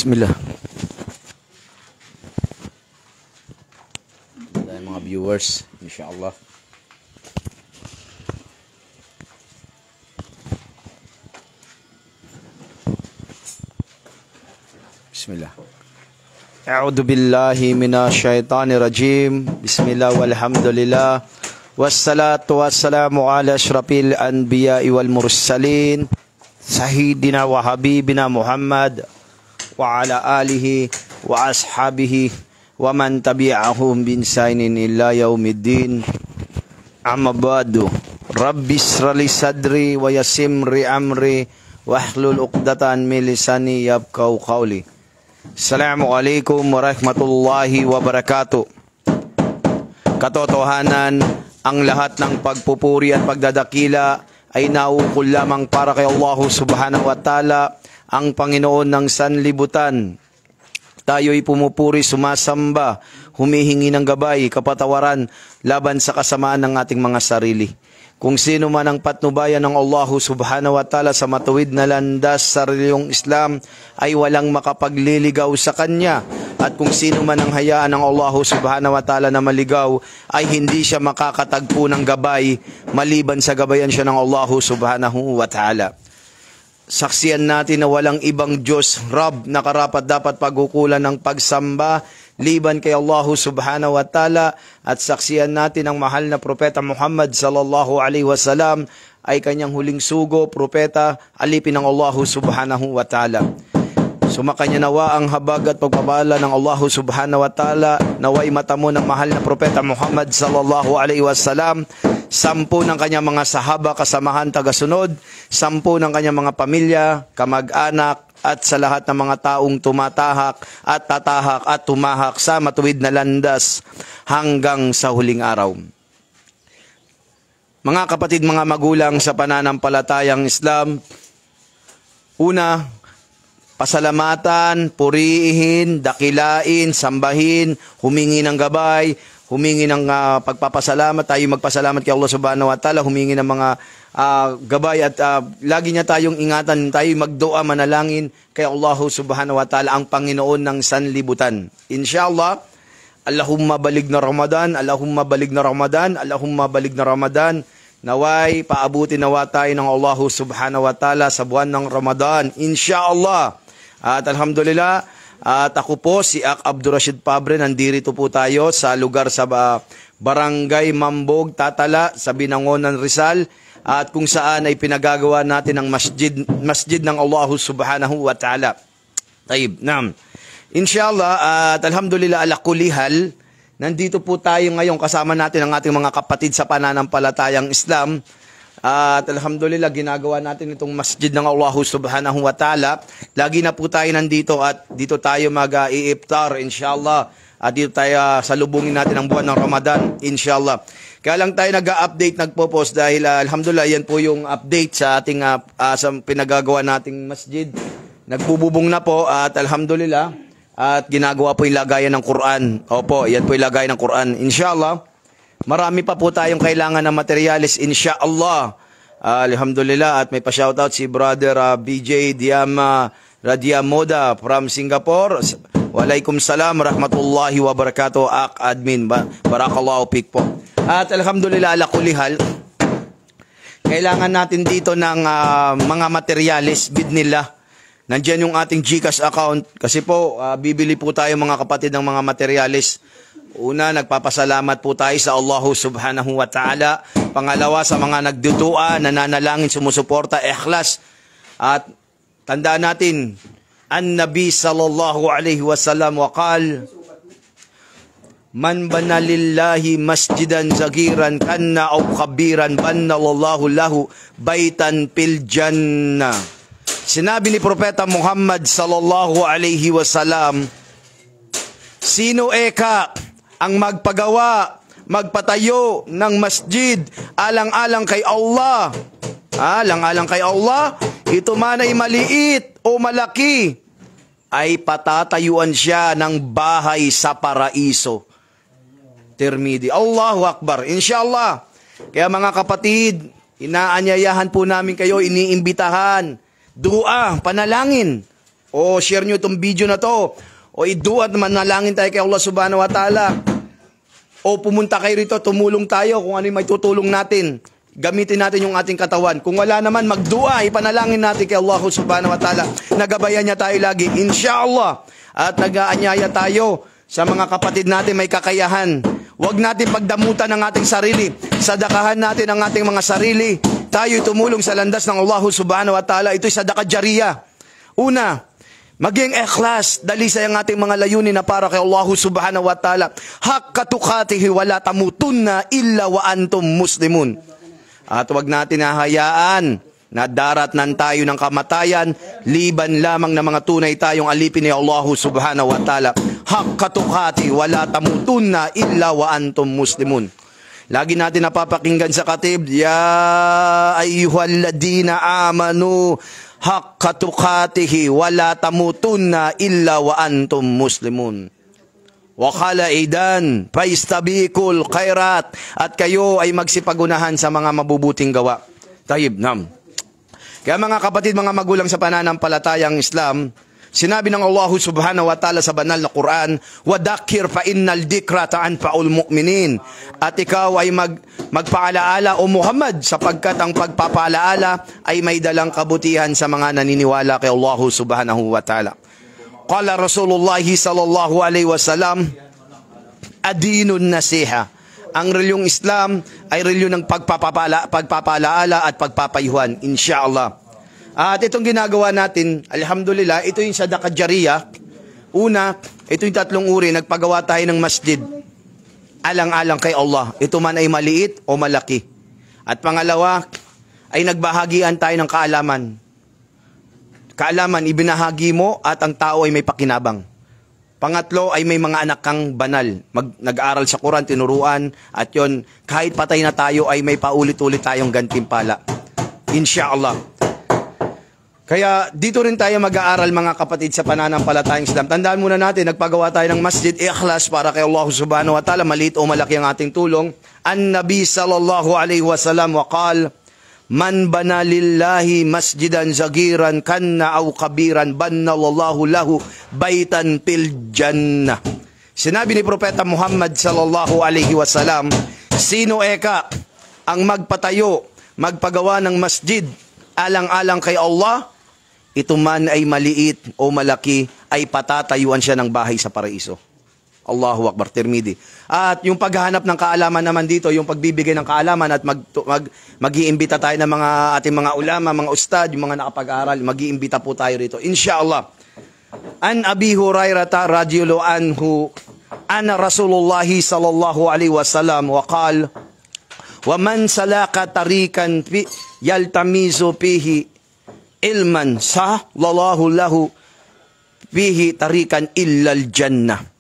Bismillah. Dahil mga viewers, insyaAllah. Bismillah. A'udhu billahi minasyaitanir rajim. Bismillah walhamdulillah. Wassalatu wassalamu ala asyrafil anbiya'i wal mursalin. Sayyidina wa habibina Muhammad wa ala alihi wa ashabihi wa man tabi'ahum bin sainin illa yaumiddin. Amma ba'du. Rabbi israli sadri wa yasimri amri wahlul uqdatan min lisani yafqahu qawli. Assalamualaikum warahmatullahi wabarakatuh. Katotohanan, ang lahat ng pagpupuri at pagdadakila ay nauukol lamang para kay Allah subhanahu wa ta'ala, ang Panginoon ng sanlibutan. Tayo'y pumupuri, sumasamba, humihingi ng gabay, kapatawaran laban sa kasamaan ng ating mga sarili. Kung sino man ang patnubayan ng Allah subhanahu wa ta'ala sa matuwid na landas sa reliyong Islam ay walang makapagliligaw sa kanya. At kung sino man ang hayaan ng Allah subhanahu wa ta'ala na maligaw ay hindi siya makakatagpo ng gabay maliban sa gabayan siya ng Allah subhanahu wa ta'ala. Saksiyan natin na walang ibang Diyos, Rab, na karapat dapat pagkukulan ng pagsamba liban kay Allah subhanahu wa ta'ala, at saksiyan natin ang mahal na propeta Muhammad sallallahu alaihi wasallam ay kanyang huling sugo, propeta, alipin ng Allah subhanahu wa ta'ala. Sumakanya nawa ang habag at pagpapala ng Allah subhanahu wa ta'ala, naway matamo ng mahal na propeta Muhammad sallallahu alaihi wasallam, 10 ng kanyang mga sahaba, kasamahan, tagasunod, 10 ng kanyang mga pamilya, kamag-anak, at sa lahat ng mga taong tumatahak at tatahak at tumahak sa matuwid na landas hanggang sa huling araw. Mga kapatid, mga magulang sa pananampalatayang Islam, una, pasalamatan, purihin, dakilain, sambahin, humingi ng gabay, humingi ng pagpapasalamat. Tayo magpasalamat kay Allah subhanahu wa ta'ala, humingi ng mga gabay at lagi niya tayong ingatan, tayo magdua, manalangin kay Allah subhanahu wa ta'ala, ang Panginoon ng sanlibutan. Inshallah, Allahumma balig na Ramadan, Allahumma balig na Ramadan, Allahumma balig na Ramadan. Naway, paabutin nawa tayo ng Allah subhanahu wa ta'ala sa buwan ng Ramadan. Inshallah. At alhamdulillah, at ako po si Ak Abdul Rashid Pabre, nandito po tayo sa lugar sa Barangay Mambog, Tatala, sa Binangonan, Rizal, at kung saan ay pinagagawa natin ang masjid ng Allah subhanahu wa ta'ala. Taib, naam. Inshallah, at alhamdulillah ala kulli hal, nandito po tayo ngayon kasama natin ang ating mga kapatid sa pananampalatayang Islam. At alhamdulillah, ginagawa natin itong masjid ng Allah subhanahu wa ta'ala. Lagi na po tayo nandito at dito tayo mag-i-iftar, inshallah. At dito tayo salubungin natin ang buwan ng Ramadan, inshallah. Kaya lang tayo nag-update, nagpo-post dahil alhamdulillah, yan po yung update sa ating sa pinagagawa nating masjid. Nagbububong na po at alhamdulillah, at ginagawa po yung lagayan ng Quran. Opo, yan po yung lagayan ng Quran, inshallah. Marami pa po tayong kailangan ng materialis, insyaAllah. Alhamdulillah, at may pa-shoutout si Brother BJ Diama Radiamoda from Singapore. Waalaikumsalam rahmatullahi wabarakatuh, Ak Admin. Barakallahu fik po. At alhamdulillah, ala kulli hal, kailangan natin dito ng mga materialis, bidnillah. Nandiyan yung ating GCash account kasi po bibili po tayo mga kapatid ng mga materialis. Una, nagpapasalamat po tayo sa Allah subhanahu wa ta'ala. Pangalawa, sa mga nagdudua, nananalangin, sumusuporta, ikhlas. At tandaan natin, an-Nabi sallallahu alaihi wasallam waqal, man bana lillahi masjidan zagiran kanna aw kabiran banna wallahu lahu baitan fil jannah. Sinabi ni Propeta Muhammad sallallahu alaihi wasallam, sino eka ang magpagawa, magpatayo ng masjid alang-alang kay Allah, alang-alang kay Allah, ito man ay maliit o malaki, ay patatayuan siya ng bahay sa paraiso. Tirmidhi. Allahu Akbar. Inshallah. Kaya mga kapatid, inaanyayahan po namin kayo, iniimbitahan, dua, panalangin. O share nyo itong video na to. O iduat manalangin tayo kay Allah subhanahu wa ta'ala. O pumunta kayo rito, tumulong tayo kung ano yung may tutulong natin. Gamitin natin yung ating katawan. Kung wala naman, magdua, ipanalangin natin kay Allah subhanahu wa ta'ala. Nagabayan niya tayo lagi, inshallah. At nag-aanyaya tayo sa mga kapatid natin may kakayahan. Huwag natin pagdamutan ang ating sarili. Sadakahan natin ang ating mga sarili. Tayo tumulong sa landas ng Allah subhanahu wa ta'ala. Ito'y sadaka jariyah. Una, maging ikhlas, dalisay ang ating mga layunin na para kay Allah subhanahu wa ta'ala. Haqqa tuqatihi wala tamutunna illa wa antum muslimun. At huwag natin hahayaan na daratnan tayo ng kamatayan, liban lamang na mga tunay tayong alipin ni Allah subhanahu wa ta'ala. Haqqa tuqatihi wala tamutunna illa wa antum muslimun. Lagi natin napapakinggan sa katib, ya ayyuhalladina amanu haqqa tuqatihi wala tamutunna illa wa antum muslimun. Wa qala idan faistabikul khairat, at kayo ay magsipagunahan sa mga mabubuting gawa. Tayyib, nam. Kaya mga kapatid, mga magulang sa pananampalatayang Islam, sinabi ng Allah subhanahu wa ta'ala sa banal na Quran, "Wadakir fa innal dikra ta'anfa'ul mu'minin." At ikaw ay magpaalaala o Muhammad, sapagkat ang pagpapaalaala ay may dalang kabutihan sa mga naniniwala kay Allah subhanahu wa ta'ala. Qala Rasulullah sallallahu alaihi wasallam, adinun nasiha. Ang reliyong Islam ay reliyon ng pagpapalaala at pagpapayuhan, inshallah. At itong ginagawa natin, alhamdulillah, ito yung sadaqah jariyah. Una, ito yung tatlong uri, nagpagawa tayo ng masjid. Alang-alang kay Allah. Ito man ay maliit o malaki. At pangalawa, ay nagbahagian tayo ng kaalaman. Kaalaman, ibinahagi mo at ang tao ay may pakinabang. Pangatlo ay may mga anak kang banal. Nag-aaral sa Quran, tinuruan, at yon kahit patay na tayo ay may paulit-ulit tayong gantimpala. Inshallah. Kaya dito rin tayo mag-aaral mga kapatid sa pananampalatayang Islam. Tandaan muna natin, nagpagawa tayo ng masjid, ikhlas para kay Allah subhanahu wa ta'ala, maliit o malaki ang ating tulong. An-Nabi sallallahu alaihi wasallam waqal, man bana lillahi masjidan zagiran kanna aw kabiran banna wallahu lahu baitan fil jannah. Sinabi ni Propeta Muhammad sallallahu alaihi wasallam, sino eka ang magpatayo, magpagawa ng masjid alang-alang kay Allah, ito man ay maliit o malaki, ay patatayuan siya ng bahay sa paraiso. Allahu Akbar, Tirmidhi. At yung paghahanap ng kaalaman naman dito, yung pagbibigay ng kaalaman at mag-iimbita tayo ng mga ating mga ulama, mga ustad, yung mga nakapag-aral, mag-iimbita po tayo rito. Inshallah. An Abi Hurairah radhiyallahu anhu, ana Rasulullah sallallahu alaihi wasallam wa qala, wa man salaka tarikan yaltamizu fihi ilman sallallahu lahu fihi tarikan illal jannah.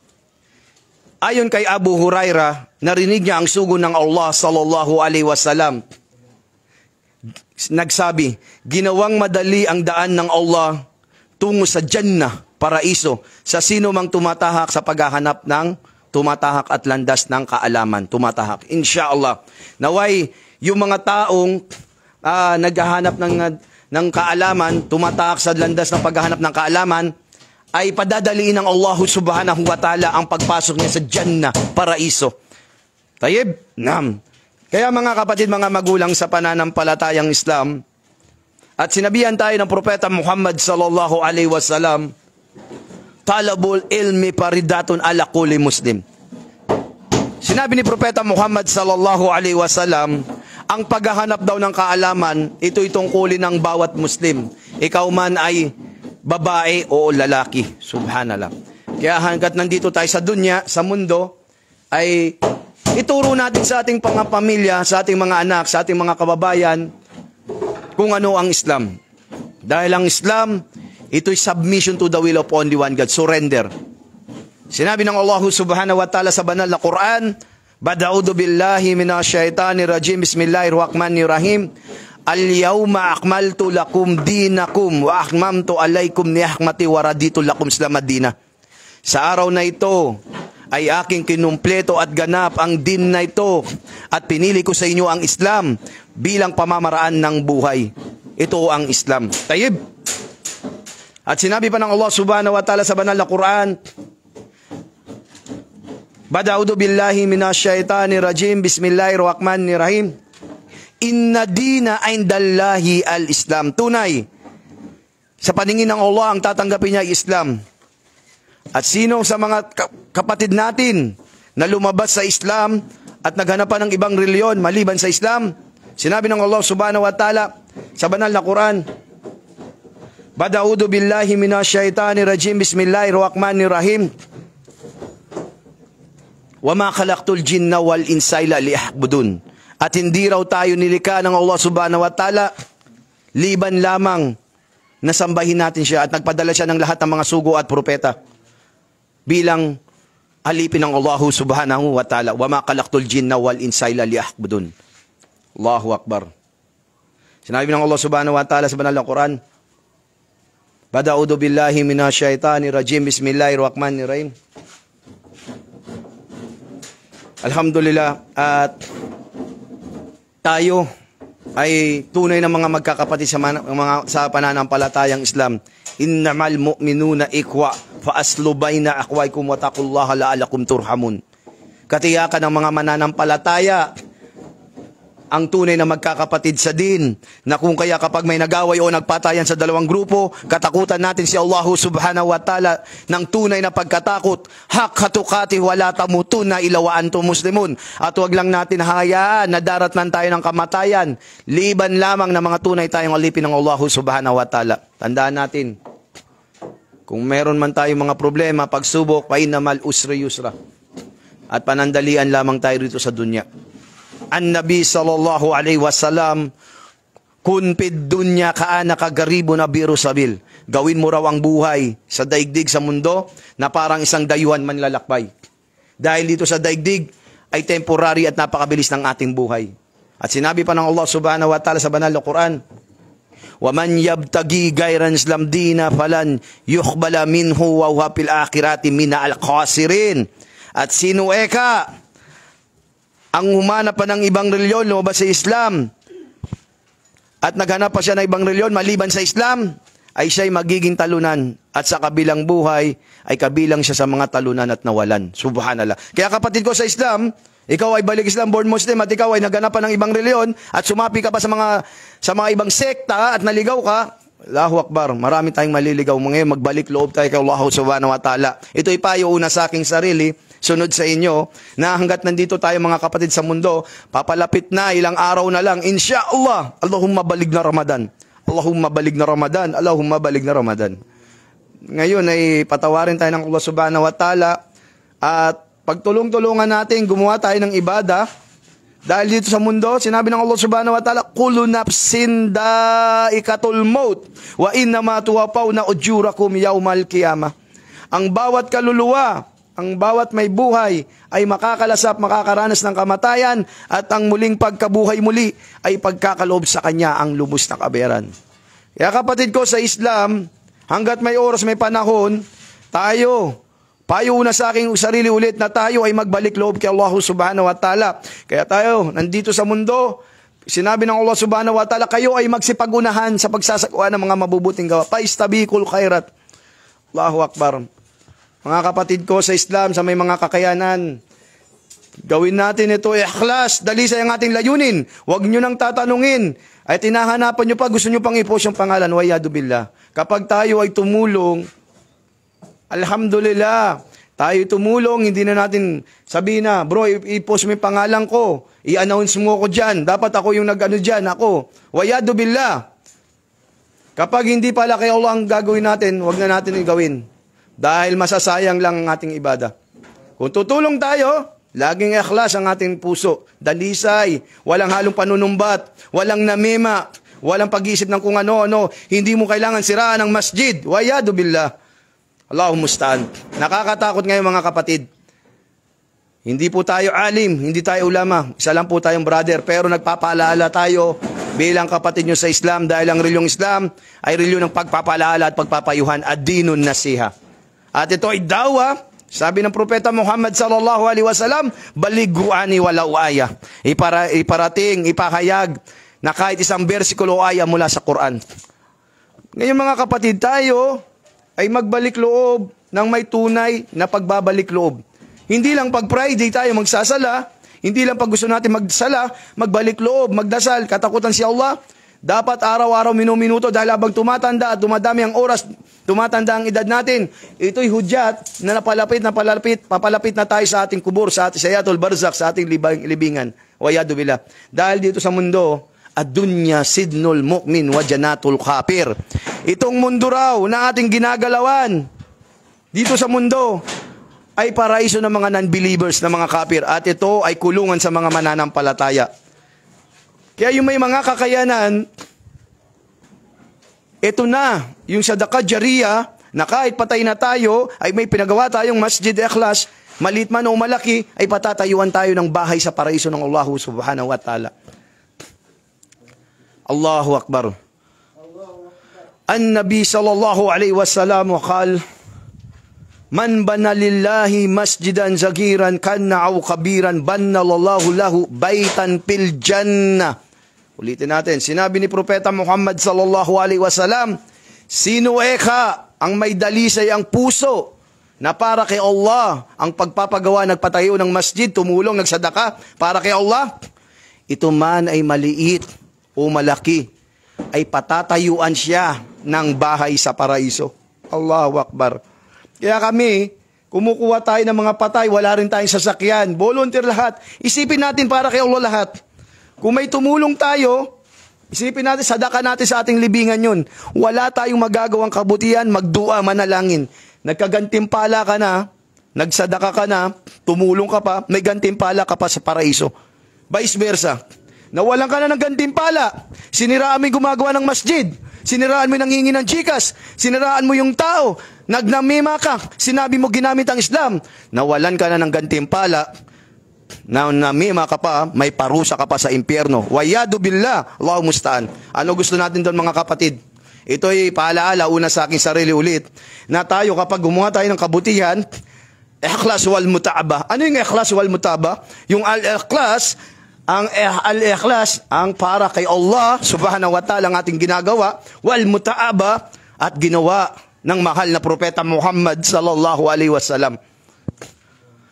Ayon kay Abu Hurairah, narinig niya ang sugo ng Allah sallallahu alaihi wasallam. Nagsabi, ginawang madali ang daan ng Allah tungo sa Jannah, paraiso, sa sino mang tumatahak sa paghahanap ng tumatahak at landas ng kaalaman. Tumatahak. Inshallah. Naway, yung mga taong naghahanap ng kaalaman, tumatahak sa landas ng paghahanap ng kaalaman, ay padadaliin ng Allah subhanahu wa ta'ala ang pagpasok niya sa Jannah, paraiso. Tayyib? Nam. Kaya mga kapatid, mga magulang sa pananampalatayang Islam, at sinabihan tayo ng Propeta Muhammad sallallahu alaihi wasallam, talabul ilmi faridatun ala kulli muslim. Sinabi ni Propeta Muhammad sallallahu alaihi wasallam, ang paghahanap daw ng kaalaman, ito'y tungkulin ng bawat Muslim. Ikaw man ay babae o lalaki. Subhanallah. Kaya hanggat nandito tayo sa dunya, sa mundo, ay ituro natin sa ating pamilya, sa ating mga anak, sa ating mga kababayan, kung ano ang Islam. Dahil ang Islam, ito'y submission to the will of only one God. Surrender. Sinabi ng Allah subhanahu wa ta'ala sa banal na Quran, Bada'udu billahi minasyaitanir rajim, bismillahirrahmanirrahim. Al-yawma akmaltu lakum dinakum wa akmamtu alaykum ni'mati wa raditu lakum Islam ad-dina. Sa araw na ito ay aking kinumpleto at ganap ang din na ito at pinili ko sa inyo ang Islam bilang pamamaraan ng buhay. Ito ang Islam. Tayyib. At sinabi pa ng Allah subhanahu wa ta'ala sa banal na Quran, Bada'udu billahi minasyaitanir rajim, bismillahirrahmanirrahim. Inna dina indallahi al-Islam. Tunay, sa paningin ng Allah, ang tatanggapin niya ay Islam. At sino sa mga kapatid natin na lumabas sa Islam at naghanapan ng ibang reliyon maliban sa Islam? Sinabi ng Allah subhanahu wa ta'ala sa banal na Quran, Bada'udu billahi minasyaitanir rajim, bismillahirrahmanirrahim. Wa ma khalaqtul jinna wal insa illa liya'budun. At hindi raw tayo nilikha ng Allah subhanahu wa ta'ala liban lamang na sambahin natin siya, at nagpadala siya ng lahat ng mga sugo at propeta bilang alipin ng Allah subhanahu wa ta'ala. Wa ma khalaqtul jinna wal insa illa liya'budun. Allahu Akbar. Sinabi ng Allah subhanahu wa ta'ala sa banal na Quran, Bada'udu billahi minasyaitanir rajim, bismillahirrahmanirrahim. Alhamdulillah, at tayo ay tunay na mga magkakapatid sa pananampalatayang Islam. Innamal mu'minuna ikwa fa aslu baina aqwaikum wa taqullaha la'allakum turhamun. Katiyakan ng mga mananampalataya ang tunay na magkakapatid sa din, na kung kaya kapag may nagaway o nagpatayan sa dalawang grupo, katakutan natin si Allah subhanahu wa ta'ala ng tunay na pagkatakot. Haqqa tuqatih wa la tamutunna illa wa antum muslimun. At huwag lang natin hayaan na daratnan tayo ng kamatayan, liban lamang na mga tunay tayong alipin ng Allah subhanahu wa ta'ala. Tandaan natin, kung meron man tayong mga problema, pagsubok, fa innamal usri yusra. At panandalian lamang tayo rito sa dunya. An-Nabi sallallahu alaihi wasallam, kun fid dunya ka'anaka garibun biru sabil. Gawin mo raw ang buhay sa daigdig sa mundo na parang isang dayuhan manlalakbay. Dahil dito sa daigdig ay temporary at napakabilis ng ating buhay. At sinabi pa ng Allah subhanahu wa ta'ala sa banal na Quran, wa man yabtagi ghayran islam dina falan yuqbala minhu wa huwa fil akhirati minal khasirin. At sino eka ang humanap pa ng ibang reliyon lumabas sa Islam at naghanap pa siya ng ibang reliyon maliban sa Islam, ay siya'y magiging talunan, at sa kabilang buhay ay kabilang siya sa mga talunan at nawalan. Subhanallah. Kaya kapatid ko sa Islam, ikaw ay balik Islam, born Muslim, at ikaw ay naghanap pa ng ibang reliyon at sumapi ka pa sa mga ibang sekta at naligaw ka, Allahu Akbar, marami tayong maliligaw. Ngayon magbalik loob tayo kay Allah subhanahu wa ta'ala. Ito'y payo una sa aking sarili, sunod sa inyo, na hanggat nandito tayo mga kapatid sa mundo, papalapit na ilang araw na lang, insyaAllah, Allahumma balig na Ramadan. Allahumma balig na Ramadan. Allahumma balig na Ramadan. Ngayon ay patawarin tayo ng Allah subhanahu wa ta'ala at pagtulong-tulungan natin, gumawa tayo ng ibada. Dahil dito sa mundo, sinabi ng Allah subhanahu wa ta'ala, kullu nafsin daikatul maut wa innama tuwafawna ujurakum yawmal qiyamah. Ang bawat kaluluwa, ang bawat may buhay ay makakalasap, makakaranas ng kamatayan, at ang muling pagkabuhay muli ay pagkakaloob sa kanya ang lubos na kabayaran. Kaya kapatid ko sa Islam, hanggat may oras, may panahon, payo una sa aking sarili ulit na tayo ay magbalik loob kay Allah subhanahu wa ta'ala. Kaya tayo, nandito sa mundo, sinabi ng Allah subhanahu wa ta'ala, kayo ay magsipag-unahan sa pagsasagawa ng mga mabubuting gawa. Paistabikul khairat. Allahu Akbar. Mga kapatid ko sa Islam, sa may mga kakayanan, gawin natin ito ikhlas, dalisay ang ating layunin. Huwag nyo nang tatanungin. Ay tinahanapan nyo pa, gusto nyo pang i-post yung pangalan, wayadu billah. Kapag tayo ay tumulong, alhamdulillah, tayo tumulong, hindi na natin sabihin na, bro, i-post mo yung pangalan ko, i-announce mo ko dyan, dapat ako yung nag-ano dyan, ako. Wayadu billah. Kapag hindi pala kay Allah ang gagawin natin, huwag na natin yung gawin. Dahil masasayang lang ang ating ibada. Kung tutulong tayo, laging ikhlas ang ating puso. Dalisay, walang halong panunumbat, walang namima, walang pag-iisip ng kung ano-ano. Hindi mo kailangan siraan ang masjid. Wayadu billah. Allahumma musta'an. Nakakatakot ngayon mga kapatid. Hindi po tayo alim, hindi tayo ulama. Isa lang po tayong brother, pero nagpapaalala tayo bilang kapatid nyo sa Islam, dahil ang relyong Islam ay relyon ng pagpapaalala at pagpapayuhan, ad-dinun nasiha. At ito ay dawa, sabi ng Propeta Muhammad sallallahu alaihi wasallam, baliguani walau aya. Iparating, ipahayag na kahit isang bersikulo o aya mula sa Quran. Ngayon mga kapatid, tayo ay magbalik loob ng may tunay na pagbabalik loob. Hindi lang pag Friday tayo magsasala, hindi lang pag gusto natin magsala, magbalik loob, magdasal, katakutan si Allah. Dapat araw-araw, minuto dahil habang tumatanda at dumadami ang oras, tumatanda ang edad natin. Ito'y hudyat na papalapit na tayo sa ating kubur, sa ating sayatul barzak, sa ating libingan. Wayadu billah. Dahil dito sa mundo, ad-dunya sidnul mu'min wa janatul kafir. Itong mundo raw na ating ginagalawan, dito sa mundo, ay paraiso ng mga non-believers, ng mga kafir. At ito ay kulungan sa mga mananampalataya. Kaya yung may mga kakayanan, ito na, yung sadaqah jariyah, na kahit patay na tayo, ay may pinagawa tayong Masjid Ikhlas, maliit man o malaki, ay patatayuan tayo ng bahay sa paraiso ng Allah subhanahu wa ta'ala. Allahu Akbar. An-Nabi sallallahu alaihi wasallam qala, man bana lillahi masjidan zagiran kana aw kabiran banna lallahu lahu baitan fil jannah. Ulitin natin, sinabi ni Propeta Muhammad sallallahu alaihi wasallam, sino eka ang may dalisay ang puso na para kay Allah ang pagpapagawa, nagpatayo ng masjid, tumulong, nagsadaka para kay Allah, ito man ay maliit o malaki, ay patatayuan siya ng bahay sa paraiso. Allahu Akbar. Kaya kami, kumukuha tayo ng mga patay, wala rin tayong sasakyan, volunteer lahat. Isipin natin para kay Allah lahat. Kung may tumulong tayo, isipin natin, sadaka natin sa ating libingan yun. Wala tayong magagawang kabutihan, magdua, manalangin. Nagkagantimpala ka na, nagsadaka ka na, tumulong ka pa, may gantimpala ka pa sa paraiso. Vice versa. Nawalan ka na ng gantimpala, siniraan mo yung gumagawa ng masjid, siniraan mo yung nanghingi ng chikas, siniraan mo yung tao, nagnamima ka, sinabi mo ginamit ang Islam, nawalan ka na ng gantimpala, na namima ka pa, may parusa ka pa sa impyerno. Wayadu billah, Allahu musta'an. Ano gusto natin doon mga kapatid? Ito'y paalaala, una sa aking sarili ulit, na tayo kapag gumawa tayo ng kabutihan, ikhlas wal muta'aba. Ano yung ikhlas wal muta'aba? Yung al-ikhlas, al-ikhlas, ang para kay Allah subhanahu wa ta'ala ang ating ginagawa, wal muta'aba, at ginawa ng mahal na Propeta Muhammad sallallahu alaihi wasallam.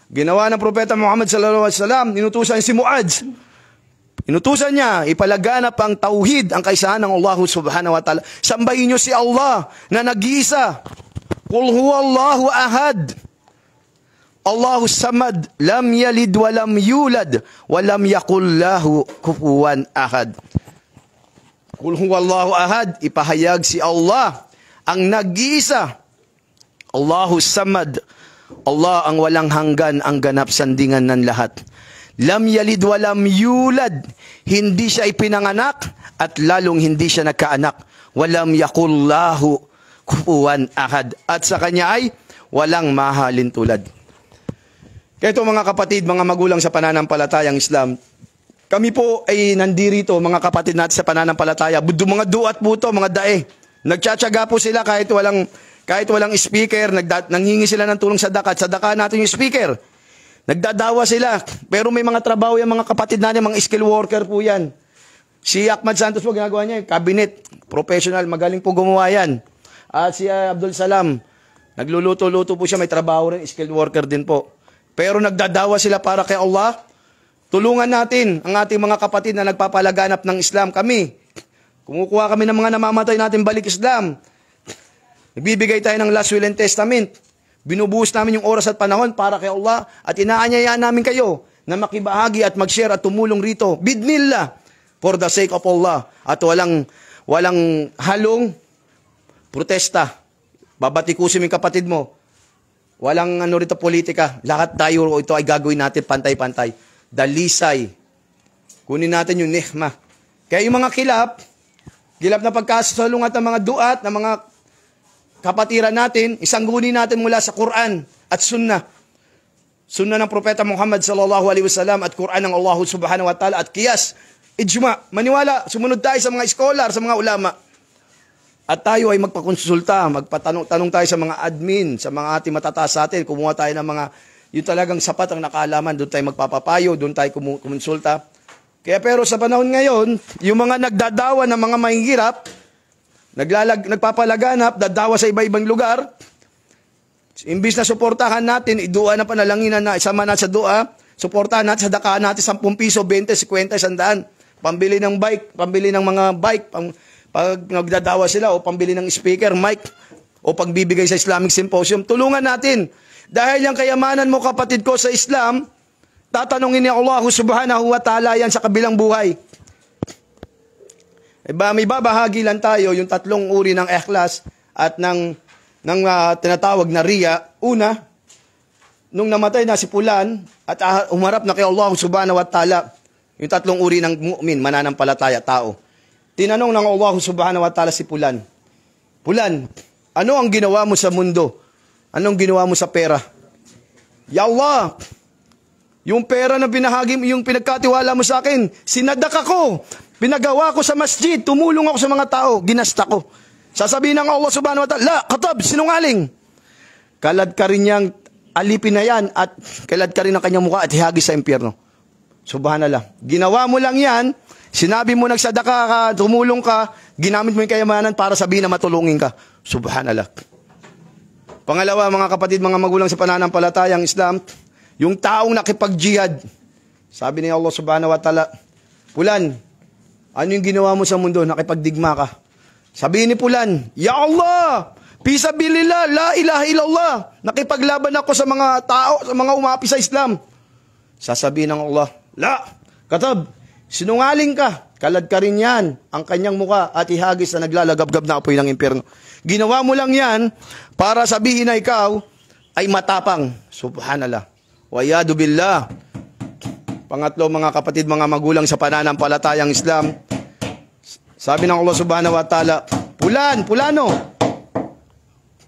Ginawa ng Propeta Muhammad sallallahu alaihi wasallam, inutusan si Muadz. Inutusan niya, ipalaganap ang tauhid, ang kaisahan ng Allah subhanahu wa ta'ala. Sambahin niyo si Allah na nag-iisa. Qul huwallahu ahad. Allahu samad, lam yalid wa lam yulad, wa lam yakul lahu kufuwan ahad. Qul huwallahu ahad, ipahayag si Allah, ang nag-iisa. Allahu samad, Allah ang walang hanggan, ang ganap sandingan ng lahat. Lam yalid wa lam yulad, hindi siya ipinanganak at lalong hindi siya nagkaanak. Walam yakul lahu kufuwan ahad, at sa kanya ay walang mahalin tulad. Kaya ito mga kapatid, mga magulang sa pananampalatayang Islam, kami po ay nandirito, mga kapatid natin sa pananampalataya, mga duat po ito, mga dae. Nagtsatsaga po sila kahit walang speaker, nanghingi sila ng tulong sa sadaka natin yung speaker. Nagdadawa sila, pero may mga trabaho yung mga kapatid natin, mga skill worker po yan. Si Ahmad Santos po, ginagawa niya, cabinet, professional, magaling po gumawa yan. At si Abdul Salam, nagluluto-luto po siya, may trabaho rin, skill worker din po. Pero nagdadawa sila para kay Allah. Tulungan natin ang ating mga kapatid na nagpapalaganap ng Islam. Kami, kumukuha kami ng mga namamatay natin balik Islam. Nagbibigay tayo ng last will and testament. Binubuhos namin yung oras at panahon para kay Allah. At inaanyayaan namin kayo na makibahagi at mag-share at tumulong rito. Bidnillah, for the sake of Allah. At walang halong protesta. Babatikusin yung kapatid mo. Walang rito politika. Lahat tayo ito ay gagawin natin pantay-pantay. Dalisay. Kunin natin yung nihma. Kaya yung mga kilap na pagkasalungat ng mga duat, ng mga kapatiran natin, isanggunin natin mula sa Quran at Sunnah. Sunnah ng Propeta Muhammad sallallahu alaihi wasallam at Quran ng Allah subhanahu wa ta'ala at qiyas, ijma. Maniwala, sumunod tayo sa mga scholar, sa mga ulama. At tayo ay magpakonsulta, magpatanong tayo sa mga admin, sa mga ating matataas sa atin, kumuha tayo ng mga, yung talagang sapat ang nakaalaman, doon tayo magpapapayo, doon tayo kumonsulta. Kaya pero sa panahon ngayon, yung mga nagdadawa ng mga mahihirap, nagpapalaganap, dadawa sa iba-ibang lugar. Imbis na suportahan natin, idua na panalanginan na, isama na sa dua, suportahan natin, sadakahan natin 10 piso, 20, 50, 100. Pambili ng bike, pambili ng mga bike, pag nagdadawa sila, o pambili ng speaker, mic, o pagbibigay sa Islamic Symposium. Tulungan natin. Dahil yung kayamanan mo, kapatid ko, sa Islam, tatanungin ni Allah subhanahu wa ta'ala yan sa kabilang buhay. May babahagi lang tayo, yung 3 uri ng ikhlas at ng tinatawag na riya. Una, nung namatay na si Fulan at umarap na kay Allah subhanahu wa ta'ala, yung 3 uri ng mu'min, mananampalataya, tao. Tinanong ng Allah subhanahu wa ta'ala si Fulan, Fulan, ano ang ginawa mo sa mundo? Anong ginawa mo sa pera? Ya Allah, yung pera na binahagi mo, yung pinagkatiwala mo sa akin, sinadak ako, pinagawa ko sa masjid, tumulong ako sa mga tao, ginasta ko. Sasabihin ng Allah subhanahu wa ta'ala, la, katab, sinungaling. Kalad ka rin niyang alipin na yan at kalad ka rin ang kanyang mukha at ihagis sa impyerno. Subhanallah. Ginawa mo lang yan, sinabi mo nagsadaka ka, tumulong ka, ginamit mo yung kayamanan para sabihin na matulungin ka. Subhanallah. Pangalawa, mga kapatid, mga magulang sa pananampalatayang Islam, yung taong nakipag-jihad. Sabi ni Allah subhanahu wa ta'ala, Fulan, ano yung ginawa mo sa mundo? Nakipagdigma ka. Sabihin ni Fulan, Ya Allah, pisabilillah, la ilaha illallah. Nakipaglaban ako sa mga tao, sa mga umapi sa Islam. Sasabihin ng Allah, la, katab, sinungaling ka. Kalad ka rin yan, ang kanyang muka at ihagis na naglalagabgab na apoy ng impyerno. Ginawa mo lang yan para sabihin na ikaw ay matapang. Subhanallah. Wayadu billah. Pangatlo, mga kapatid, mga magulang sa pananampalatayang Islam, sabi ng Allah subhanahu wa ta'ala, Fulano,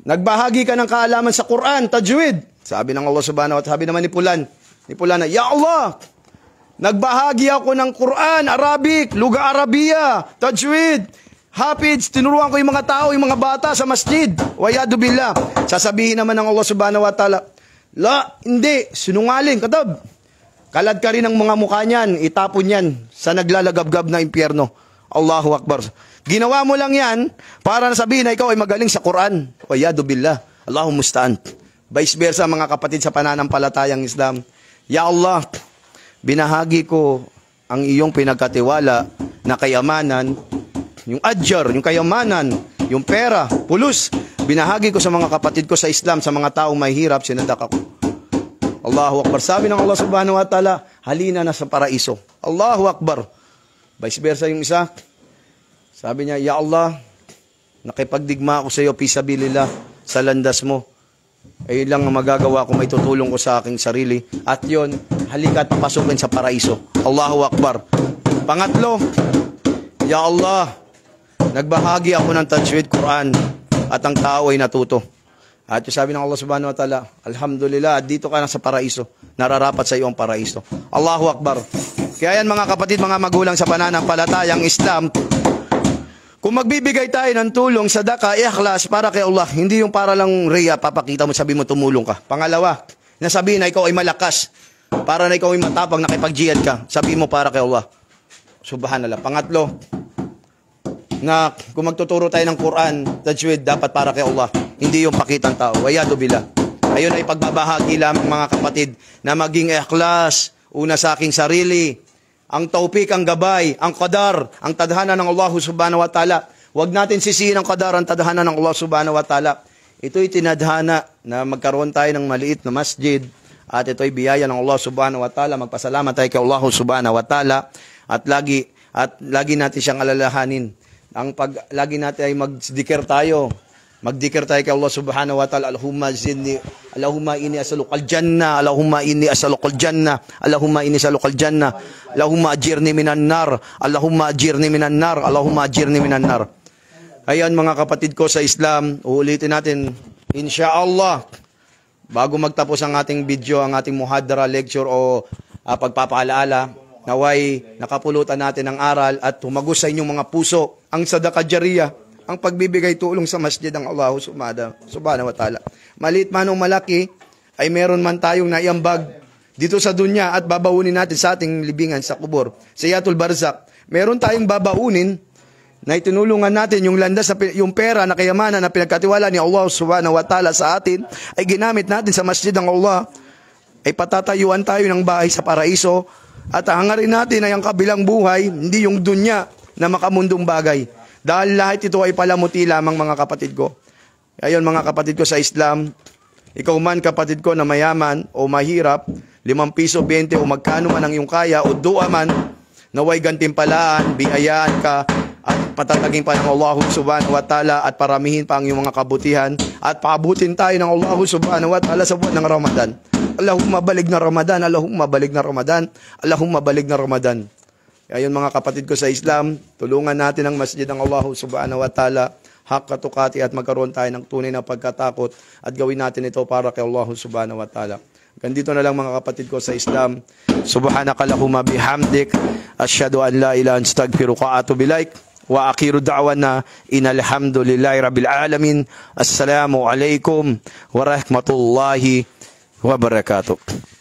nagbahagi ka ng kaalaman sa Quran, tajwid. Sabi ng Allah subhanahu wa ta'ala, sabi naman ni Fulan, Ya Allah, nagbahagi ako ng Quran, Arabic, Luga Arabiya, tajwid, Hafiz, tinuruan ko yung mga tao, yung mga bata sa masjid. Wayadu billah. Sasabihin naman ng Allah subhanahu wa ta'ala, la, hindi, sinungaling, katab. Kalad ka rin ang mga mukha niyan, itapon yan sa naglalagabgab na impyerno. Allahu Akbar. Ginawa mo lang yan para sabihin na ikaw ay magaling sa Quran. Wayadu billah. Allahu musta'an. Vice versa, mga kapatid sa pananampalatayang Islam. Ya Allah, binahagi ko ang iyong pinagkatiwala na kayamanan, yung adjar, yung kayamanan, yung pera, pulos, binahagi ko sa mga kapatid ko sa Islam, sa mga taong may hirap, sinadak ako. Allahu Akbar. Sabi ng Allah subhanahu wa ta'ala, halina na sa paraiso. Allahu Akbar. Vice versa yung isa. Sabi niya, Ya Allah, nakipagdigma ako sa iyo, pisabilillah, sa landas mo. Ay lang ang magagawa ko, may tutulong ko sa aking sarili. At yon, halika at papasukin sa paraiso. Allahu Akbar. Pangatlo, Ya Allah, nagbahagi ako ng tajwid Quran at ang tao ay natuto. At yung sabi ng Allah subhanahu wa ta'ala, Alhamdulillah, dito ka na sa paraiso. Nararapat sa iyo ang paraiso. Allahu Akbar. Kaya yan, mga kapatid, mga magulang sa pananampalatayang Islam, kung magbibigay tayo ng tulong, sadaka, ikhlas para kay Allah, hindi yung para lang riya, papakita mo, sabi mo tumulong ka. Pangalawa, nasabihin na ikaw ay malakas, para na ikaw ay matapang, nakipag-jihad ka, sabihin mo para kay Allah. Subhanallah. Pangatlo, na kung magtuturo tayo ng Quran, tajwid, dapat para kay Allah, hindi yung pakitang tao. Wayadu billah. Ayun ay pagbabahagi lamang, mga kapatid, na maging ikhlas, una sa aking sarili, ang taupik, ang gabay, ang qadar, ang tadhana ng Allah subhanahu wa ta'ala. Huwag natin sisihin ang qadar, ang tadhana ng Allah subhanahu wa ta'ala. Ito'y tinadhana na magkaroon tayo ng maliit na masjid at ito'y biyaya ng Allah subhanahu wa ta'ala. Magpasalamat tayo kay Allah subhanahu wa ta'ala at lagi natin siyang alalahanin. Lagi natin ay magdikir tayo. Magdikir tayo kay Allah subhanahu wa ta'ala. Allahumma inni as'aluka al-jannah. Allahumma inni as'aluka al-jannah. Allahumma inni as'aluka al-jannah. Allahumma ajirni minan nar. Allahumma ajirni minan nar. Allahumma ajirni minan nar. Ayan, mga kapatid ko sa Islam, uulitin natin, insyaallah, bago magtapos ang ating video, ang ating muhadara, lecture o pagpapaalaala, naway nakapulutan natin ng aral at humagos sa inyong mga puso ang sadaqah jariyah, ang pagbibigay tulong sa masjid ng Allah subhanahu wa ta'ala. Maliit man o malaki, ay meron man tayong naiambag dito sa dunya at babaunin natin sa ating libingan sa kubur. Sa Yatul Barzak, meron tayong babaunin na itinulungan natin yung landas, yung pera na kayamanan na pinagkatiwala ni Allah subhanahu wa ta'ala sa atin, ay ginamit natin sa masjid ng Allah, ay patatayuan tayo ng bahay sa paraiso, at hangarin natin ay ang kabilang buhay, hindi yung dunya na makamundong bagay. Dahil lahat ito ay palamuti lamang, mga kapatid ko. Ayon, mga kapatid ko sa Islam, ikaw man kapatid ko na mayaman o mahirap, 5 piso, 20 o magkano man ang iyong kaya, o dua man, naway gantimpalaan, biyayaan ka, at patatagin pa ng Allah subhanahu wa ta'ala, at paramihin pa ang iyong mga kabutihan, at paabutin tayo ng Allah subhanahu wa ta'ala sa buwan ng Ramadan. Allahumma balig na Ramadan, Allahumma balig na Ramadan, Allahumma balig na Ramadan. Ayon, mga kapatid ko sa Islam, tulungan natin ang masjid ng Allah subhanahu wa ta'ala, haqqa tuqati, at magkaroon tayo ng tunay na pagkatakot, at gawin natin ito para kay Allah subhanahu wa ta'ala. Ganito na lang, mga kapatid ko sa Islam. Subhanakallahumma bihamdik, asyhadu an la ilaha illa anta astaghfiruka wa atubu ilaik. Wa akhiru da'wana innal hamdulillahi rabbil alamin. Assalamu alaikum warahmatullahi wabarakatuh.